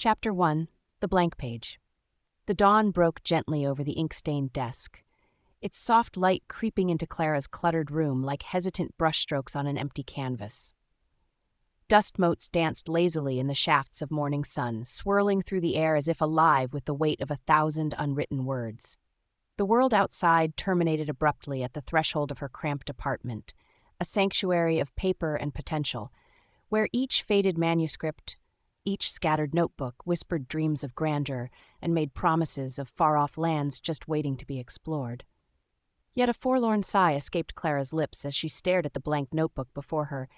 Chapter 1. The Blank Page. The dawn broke gently over the ink-stained desk, its soft light creeping into Clara's cluttered room like hesitant brushstrokes on an empty canvas. Dust motes danced lazily in the shafts of morning sun, swirling through the air as if alive with the weight of 1,000 unwritten words. The world outside terminated abruptly at the threshold of her cramped apartment, a sanctuary of paper and potential, where each faded manuscript, each scattered notebook whispered dreams of grandeur and made promises of far-off lands just waiting to be explored. Yet a forlorn sigh escaped Clara's lips as she stared at the blank notebook before her,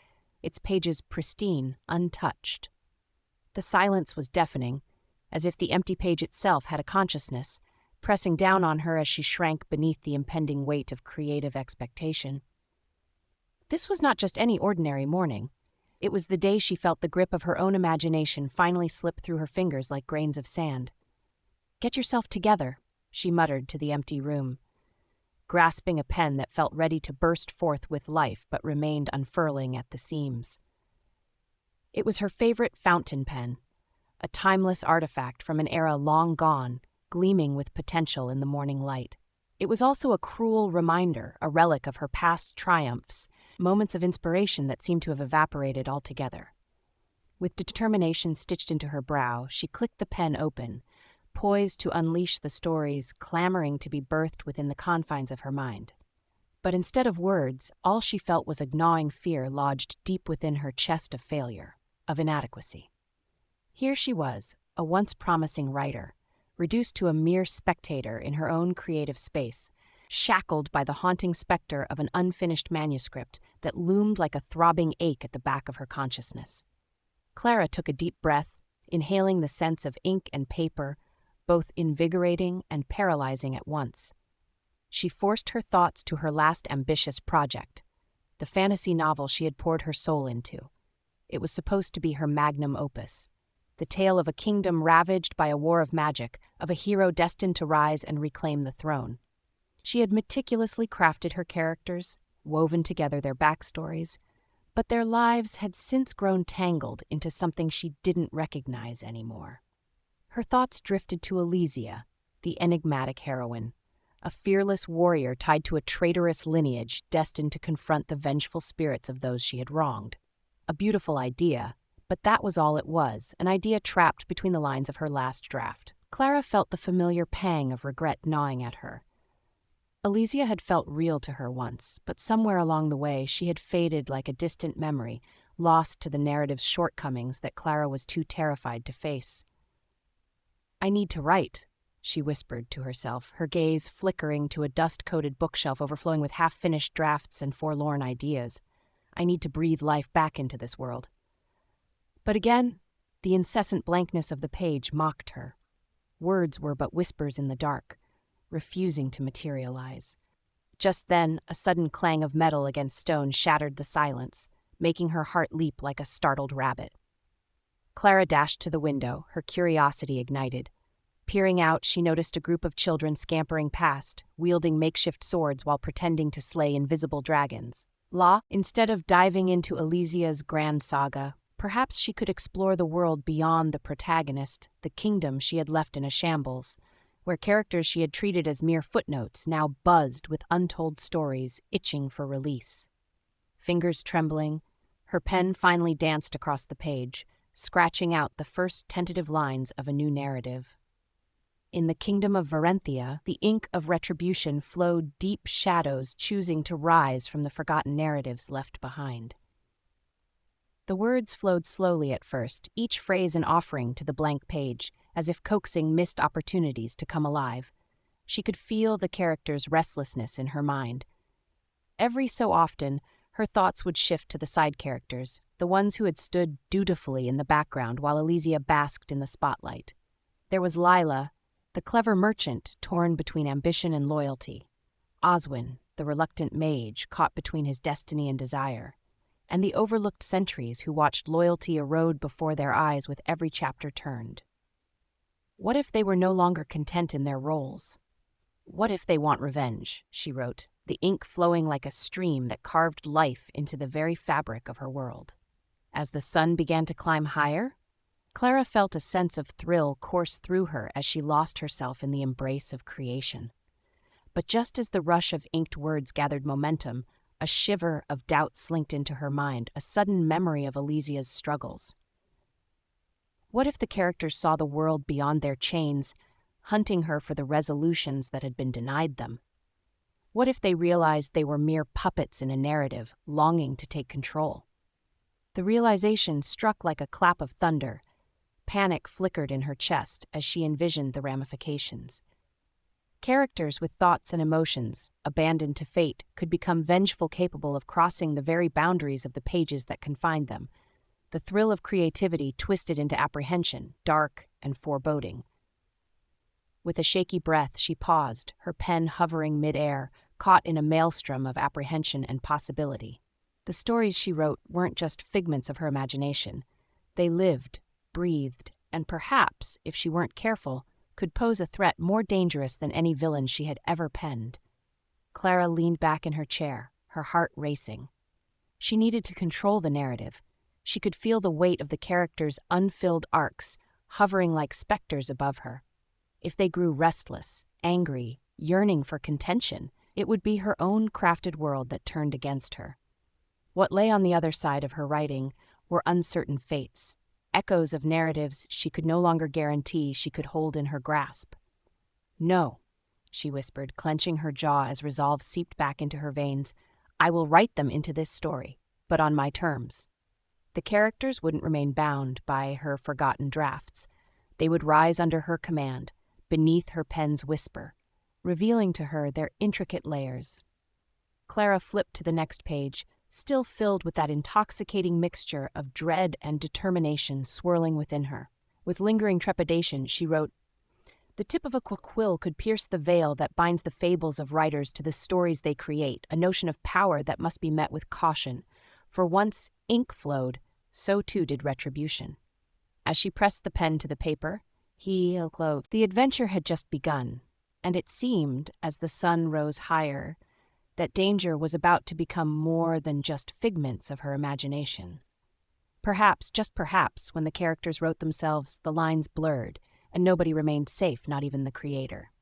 its pages pristine, untouched. The silence was deafening, as if the empty page itself had a consciousness, pressing down on her as she shrank beneath the impending weight of creative expectation. This was not just any ordinary morning. It was the day she felt the grip of her own imagination finally slip through her fingers like grains of sand. "Get yourself together," she muttered to the empty room, grasping a pen that felt ready to burst forth with life but remained unfurling at the seams. It was her favorite fountain pen, a timeless artifact from an era long gone, gleaming with potential in the morning light. It was also a cruel reminder, a relic of her past triumphs, moments of inspiration that seemed to have evaporated altogether. With determination stitched into her brow, she clicked the pen open, poised to unleash the stories clamoring to be birthed within the confines of her mind. But instead of words, all she felt was a gnawing fear lodged deep within her chest of failure, of inadequacy. Here she was, a once promising writer, reduced to a mere spectator in her own creative space, shackled by the haunting specter of an unfinished manuscript that loomed like a throbbing ache at the back of her consciousness. Clara took a deep breath, inhaling the sense of ink and paper, both invigorating and paralyzing at once. She forced her thoughts to her last ambitious project, the fantasy novel she had poured her soul into. It was supposed to be her magnum opus, the tale of a kingdom ravaged by a war of magic, of a hero destined to rise and reclaim the throne. She had meticulously crafted her characters, woven together their backstories, but their lives had since grown tangled into something she didn't recognize anymore. Her thoughts drifted to Elysia, the enigmatic heroine, a fearless warrior tied to a traitorous lineage destined to confront the vengeful spirits of those she had wronged. A beautiful idea, but that was all it was, an idea trapped between the lines of her last draft. Clara felt the familiar pang of regret gnawing at her. Elysia had felt real to her once, but somewhere along the way she had faded like a distant memory, lost to the narrative's shortcomings that Clara was too terrified to face. "I need to write," she whispered to herself, her gaze flickering to a dust-coated bookshelf overflowing with half-finished drafts and forlorn ideas. "I need to breathe life back into this world." But again, the incessant blankness of the page mocked her. Words were but whispers in the dark, refusing to materialize. Just then, a sudden clang of metal against stone shattered the silence, making her heart leap like a startled rabbit. Clara dashed to the window, her curiosity ignited. Peering out, she noticed a group of children scampering past, wielding makeshift swords while pretending to slay invisible dragons. Instead of diving into Elysia's grand saga, perhaps she could explore the world beyond the protagonist, the kingdom she had left in a shambles, where characters she had treated as mere footnotes now buzzed with untold stories itching for release. Fingers trembling, her pen finally danced across the page, scratching out the first tentative lines of a new narrative. In the kingdom of Varenthia, the ink of retribution flowed deep shadows choosing to rise from the forgotten narratives left behind. The words flowed slowly at first, each phrase an offering to the blank page, as if coaxing missed opportunities to come alive. She could feel the character's restlessness in her mind. Every so often, her thoughts would shift to the side characters, the ones who had stood dutifully in the background while Elysia basked in the spotlight. There was Lila, the clever merchant torn between ambition and loyalty; Oswin, the reluctant mage caught between his destiny and desire; and the overlooked sentries who watched loyalty erode before their eyes with every chapter turned. What if they were no longer content in their roles? "What if they want revenge?" she wrote, the ink flowing like a stream that carved life into the very fabric of her world. As the sun began to climb higher, Clara felt a sense of thrill course through her as she lost herself in the embrace of creation. But just as the rush of inked words gathered momentum, a shiver of doubt slinked into her mind, a sudden memory of Elysia's struggles. What if the characters saw the world beyond their chains, hunting her for the resolutions that had been denied them? What if they realized they were mere puppets in a narrative, longing to take control? The realization struck like a clap of thunder. Panic flickered in her chest as she envisioned the ramifications. Characters with thoughts and emotions, abandoned to fate, could become vengeful, capable of crossing the very boundaries of the pages that confined them. The thrill of creativity twisted into apprehension, dark and foreboding. With a shaky breath, she paused, her pen hovering mid-air, caught in a maelstrom of apprehension and possibility. The stories she wrote weren't just figments of her imagination. They lived, breathed, and perhaps, if she weren't careful, could pose a threat more dangerous than any villain she had ever penned. Clara leaned back in her chair, her heart racing. She needed to control the narrative. She could feel the weight of the characters' unfilled arcs, hovering like specters above her. If they grew restless, angry, yearning for contention, it would be her own crafted world that turned against her. What lay on the other side of her writing were uncertain fates, echoes of narratives she could no longer guarantee she could hold in her grasp. "No," she whispered, clenching her jaw as resolve seeped back into her veins. "I will write them into this story, but on my terms." The characters wouldn't remain bound by her forgotten drafts. They would rise under her command, beneath her pen's whisper, revealing to her their intricate layers. Clara flipped to the next page, still filled with that intoxicating mixture of dread and determination swirling within her. With lingering trepidation, she wrote, "The tip of a quill could pierce the veil that binds the fables of writers to the stories they create, a notion of power that must be met with caution. For once ink flowed, so too did retribution." As she pressed the pen to the paper, the adventure had just begun, and it seemed, as the sun rose higher, that danger was about to become more than just figments of her imagination. Perhaps, just perhaps, when the characters wrote themselves, the lines blurred, and nobody remained safe, not even the creator.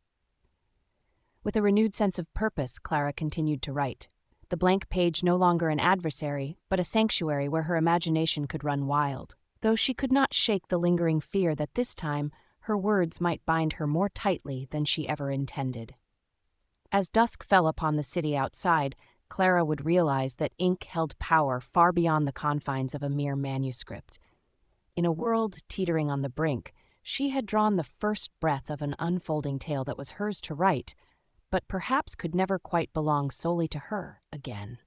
With a renewed sense of purpose, Clara continued to write. The blank page no longer an adversary, but a sanctuary where her imagination could run wild, though she could not shake the lingering fear that this time her words might bind her more tightly than she ever intended. As dusk fell upon the city outside, Clara would realize that ink held power far beyond the confines of a mere manuscript. In a world teetering on the brink, she had drawn the first breath of an unfolding tale that was hers to write, but perhaps could never quite belong solely to her again.